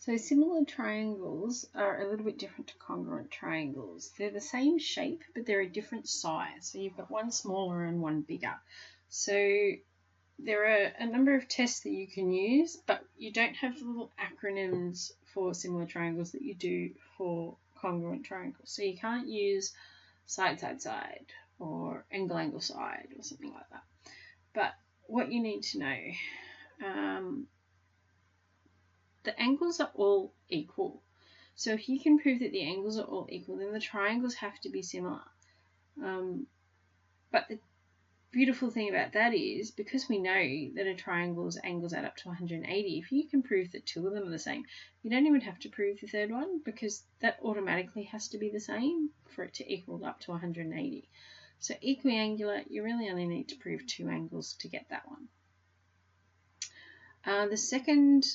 So similar triangles are a little bit different to congruent triangles. They're the same shape, but they're a different size. So you've got one smaller and one bigger. So there are a number of tests that you can use, but you don't have the little acronyms for similar triangles that you do for congruent triangles. So you can't use side, side, side, or angle, angle, side, or something like that. But what you need to know, the angles are all equal. So if you can prove that the angles are all equal, then the triangles have to be similar. But the beautiful thing about that is, because we know that a triangle's angles add up to 180, if you can prove that two of them are the same, you don't even have to prove the third one, because that automatically has to be the same for it to equal up to 180. So equiangular, you really only need to prove two angles to get that one. The second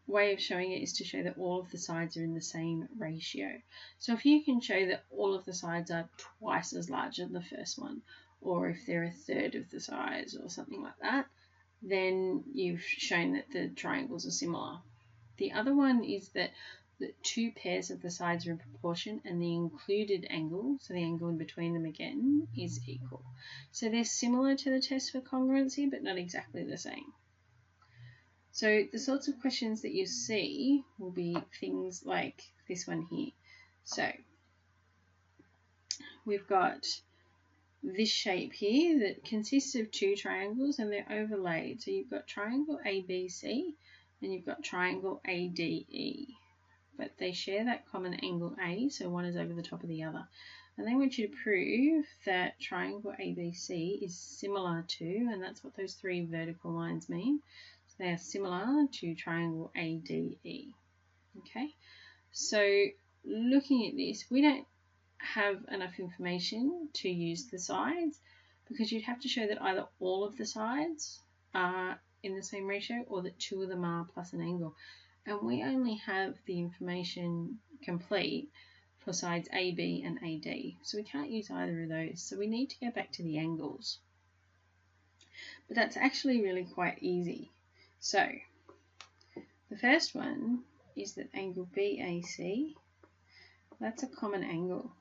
way of showing it is to show that all of the sides are in the same ratio. So if you can show that all of the sides are twice as large as the first one, or if they're a third of the size or something like that, then you've shown that the triangles are similar. The other one is that the two pairs of the sides are in proportion and the included angle, so the angle in between them again, is equal. So they're similar to the test for congruency, but not exactly the same. So the sorts of questions that you see will be things like this one here. So we've got this shape here that consists of two triangles and they're overlaid. So you've got triangle ABC and you've got triangle ADE, but they share that common angle A, so one is over the top of the other. And they want you to prove that triangle ABC is similar to, and that's what those three vertical lines mean, so they are similar to triangle ADE. Okay, so looking at this, we don't have enough information to use the sides, because you'd have to show that either all of the sides are in the same ratio or that two of them are plus an angle. And we only have the information complete for sides AB and AD, so we can't use either of those. So we need to go back to the angles. But that's actually really quite easy. So the first one is that angle BAC, that's a common angle.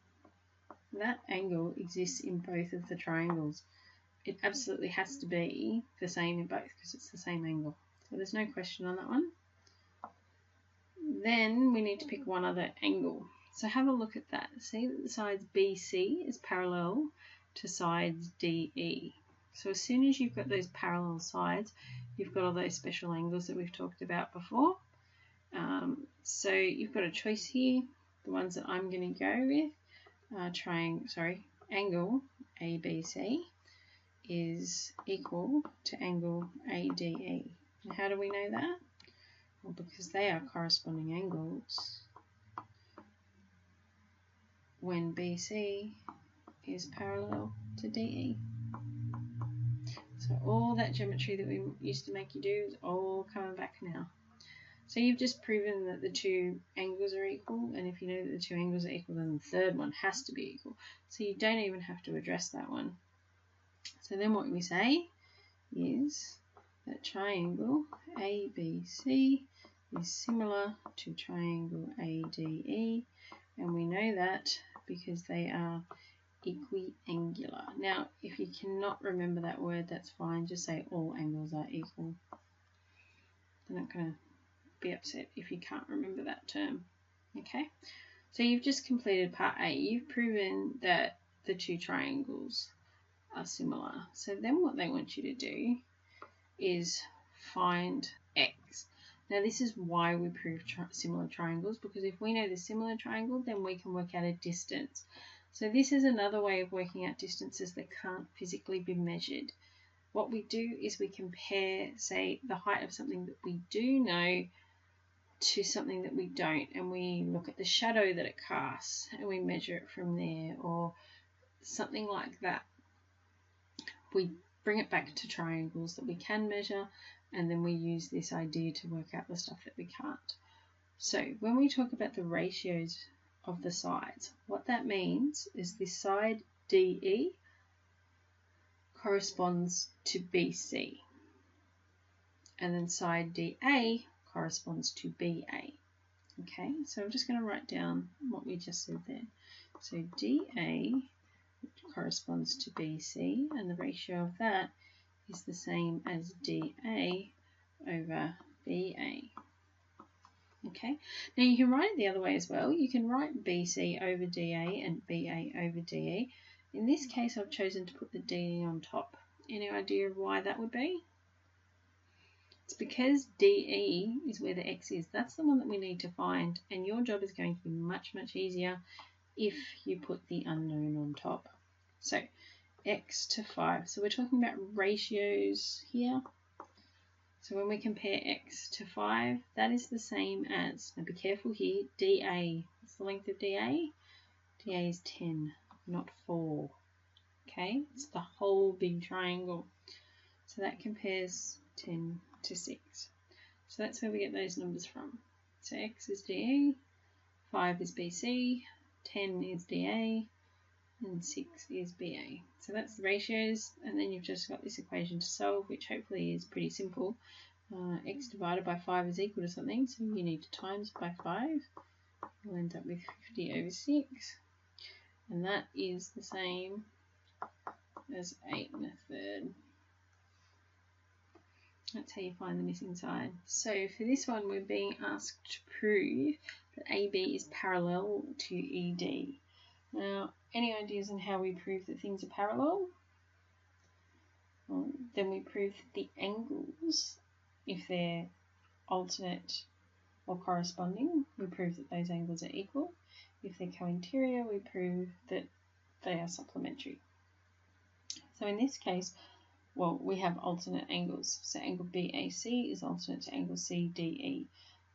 That angle exists in both of the triangles. It absolutely has to be the same in both because it's the same angle. So there's no question on that one. Then we need to pick one other angle. So have a look at that. See that the sides BC is parallel to sides DE. So as soon as you've got those parallel sides, you've got all those special angles that we've talked about before. So you've got a choice here. The ones that I'm going to go with, angle ABC is equal to angle ADE. And how do we know that? Well, because they are corresponding angles when BC is parallel to DE. So all that geometry that we used to make you do is all coming back now. So you've just proven that the two angles are equal, and if you know that the two angles are equal, then the third one has to be equal. So you don't even have to address that one. So then what we say is that triangle ABC is similar to triangle ADE, and we know that because they are equiangular. Now, if you cannot remember that word, that's fine. Just say all angles are equal. They're not going to be upset if you can't remember that term. Okay, so you've just completed part A. You've proven that the two triangles are similar. So then what they want you to do is find X. Now this is why we prove similar triangles, because if we know the similar triangle, then we can work out a distance. So this is another way of working out distances that can't physically be measured. What we do is we compare, say, the height of something that we do know to something that we don't, and we look at the shadow that it casts and we measure it from there, or something like that. We bring it back to triangles that we can measure, and then we use this idea to work out the stuff that we can't. So when we talk about the ratios of the sides, what that means is this side DE corresponds to BC, and then side DA corresponds to BA. Okay, so I'm just going to write down what we just said there. So DA corresponds to BC, and the ratio of that is the same as DA over BA. Okay, now you can write it the other way as well. You can write BC over DA and BA over DE. In this case, I've chosen to put the DE on top. Any idea of why that would be? It's because DE is where the X is. That's the one that we need to find, and your job is going to be much, much easier if you put the unknown on top. So X to 5. So we're talking about ratios here. So when we compare X to 5, that is the same as, now be careful here, DA. What's the length of DA? DA is 10, not 4. Okay, it's the whole big triangle. So that compares 10 to 6. So that's where we get those numbers from. So X is DA, 5 is BC, 10 is DA, and 6 is BA. So that's the ratios, and then you've just got this equation to solve, which hopefully is pretty simple. X divided by 5 is equal to something, so you need to times by 5. You'll end up with 50 over 6, and that is the same as 8 1/3. That's how you find the missing side. So for this one, we're being asked to prove that AB is parallel to ED. Now, any ideas on how we prove that things are parallel? Well, then we prove that the angles, if they're alternate or corresponding, we prove that those angles are equal. If they're co-interior, we prove that they are supplementary. So in this case, well, we have alternate angles. So angle BAC is alternate to angle CDE.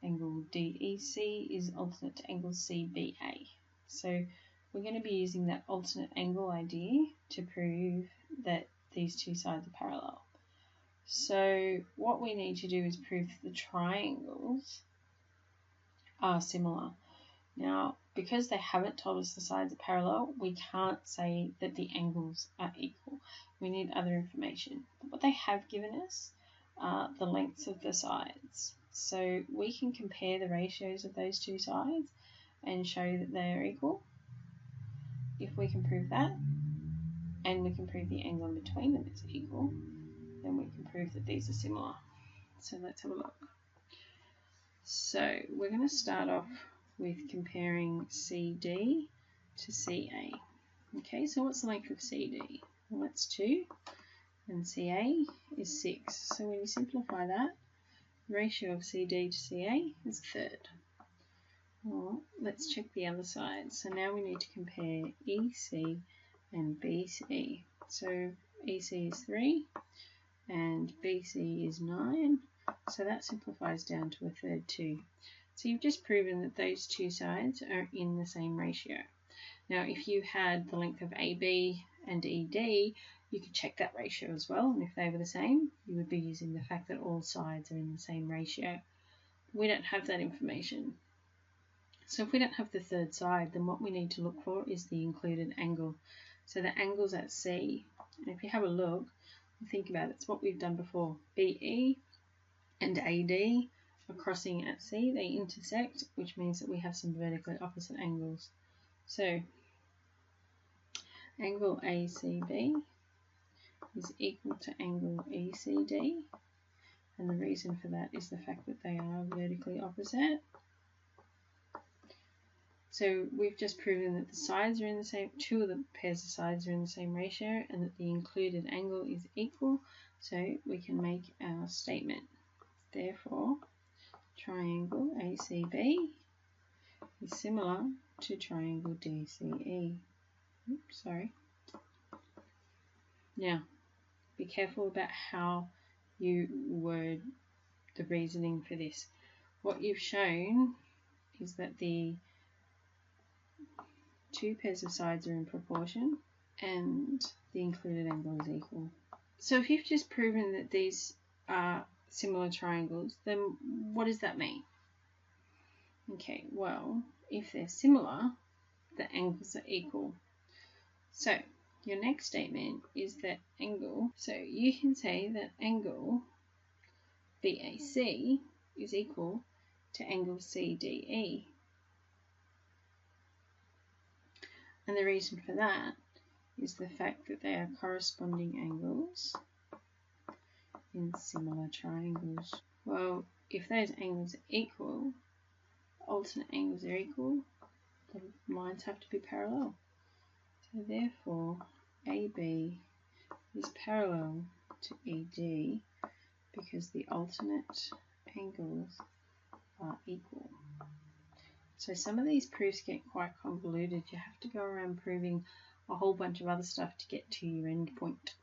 Angle DEC is alternate to angle CBA. So we're going to be using that alternate angle idea to prove that these two sides are parallel. So what we need to do is prove that the triangles are similar. Now, because they haven't told us the sides are parallel, we can't say that the angles are equal. We need other information. But what they have given us are the lengths of the sides. So we can compare the ratios of those two sides and show that they are equal. If we can prove that, and we can prove the angle in between them is equal, then we can prove that these are similar. So let's have a look. So we're going to start off with comparing CD to CA. Okay, so what's the length of CD? Well, that's 2, and CA is 6. So when you simplify that, the ratio of CD to CA is a third. Well, let's check the other side. So now we need to compare EC and BC. So EC is 3 and BC is 9. So that simplifies down to a third too. So you've just proven that those two sides are in the same ratio. Now if you had the length of AB and ED, you could check that ratio as well, and if they were the same, you would be using the fact that all sides are in the same ratio. We don't have that information. So if we don't have the third side, then what we need to look for is the included angle. So the angles at C, and if you have a look, think about it, it's what we've done before. BE and AD are crossing at C, they intersect, which means that we have some vertically opposite angles. So angle ACB is equal to angle ECD, and the reason for that is the fact that they are vertically opposite. So we've just proven that the sides are in the same, two of the pairs of sides are in the same ratio, and that the included angle is equal, so we can make our statement. Therefore, triangle ACB is similar to triangle DCE. Oops, sorry. Now, be careful about how you word the reasoning for this. What you've shown is that the two pairs of sides are in proportion and the included angle is equal. So if you've just proven that these are similar triangles, then what does that mean? Okay, well, if they're similar, the angles are equal. So your next statement is that angle, so you can say that angle BAC is equal to angle CDE. And the reason for that is the fact that they are corresponding angles in similar triangles. Well, if those angles are equal, alternate angles are equal, the lines have to be parallel. So therefore, AB is parallel to ED because the alternate angles are equal. So some of these proofs get quite convoluted. You have to go around proving a whole bunch of other stuff to get to your end point.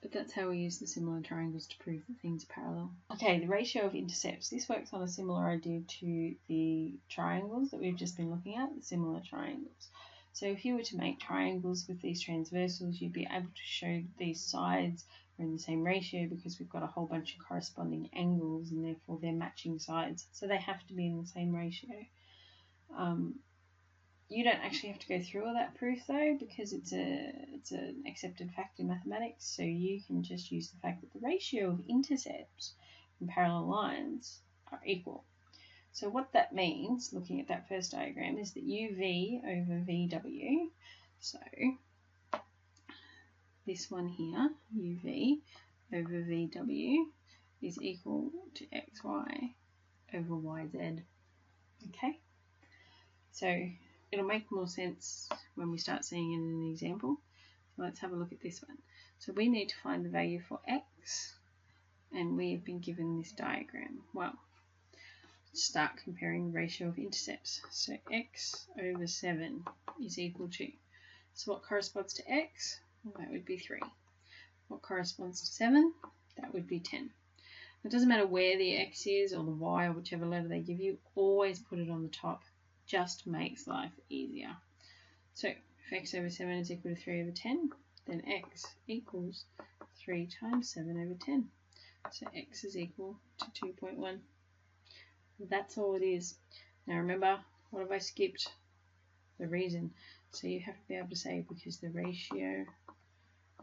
But that's how we use the similar triangles to prove that things are parallel. Okay, the ratio of intercepts. This works on a similar idea to the triangles that we've just been looking at, the similar triangles. So if you were to make triangles with these transversals, you'd be able to show these sides are in the same ratio because we've got a whole bunch of corresponding angles and therefore they're matching sides. So they have to be in the same ratio. You don't actually have to go through all that proof though, because it's an accepted fact in mathematics, so you can just use the fact that the ratio of intercepts in parallel lines are equal. So what that means, looking at that first diagram, is that UV over VW, so this one here, UV over VW, is equal to XY over YZ. Okay? So it'll make more sense when we start seeing it in an example. So let's have a look at this one. So we need to find the value for x, and we have been given this diagram. Well, let's start comparing the ratio of intercepts. So x over 7 is equal to, so what corresponds to x? Well, that would be 3. What corresponds to 7? That would be 10. It doesn't matter where the x is or the y or whichever letter they give you, always put it on the top. Just makes life easier. So if x over 7 is equal to 3 over 10, then x equals 3 times 7 over 10. So x is equal to 2.1. That's all it is. Now remember, what have I skipped? The reason. So you have to be able to say because the ratio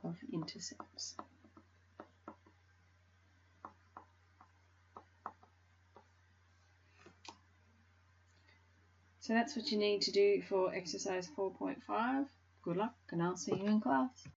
of intercepts. So that's what you need to do for exercise 4.5. Good luck, and I'll see you in class.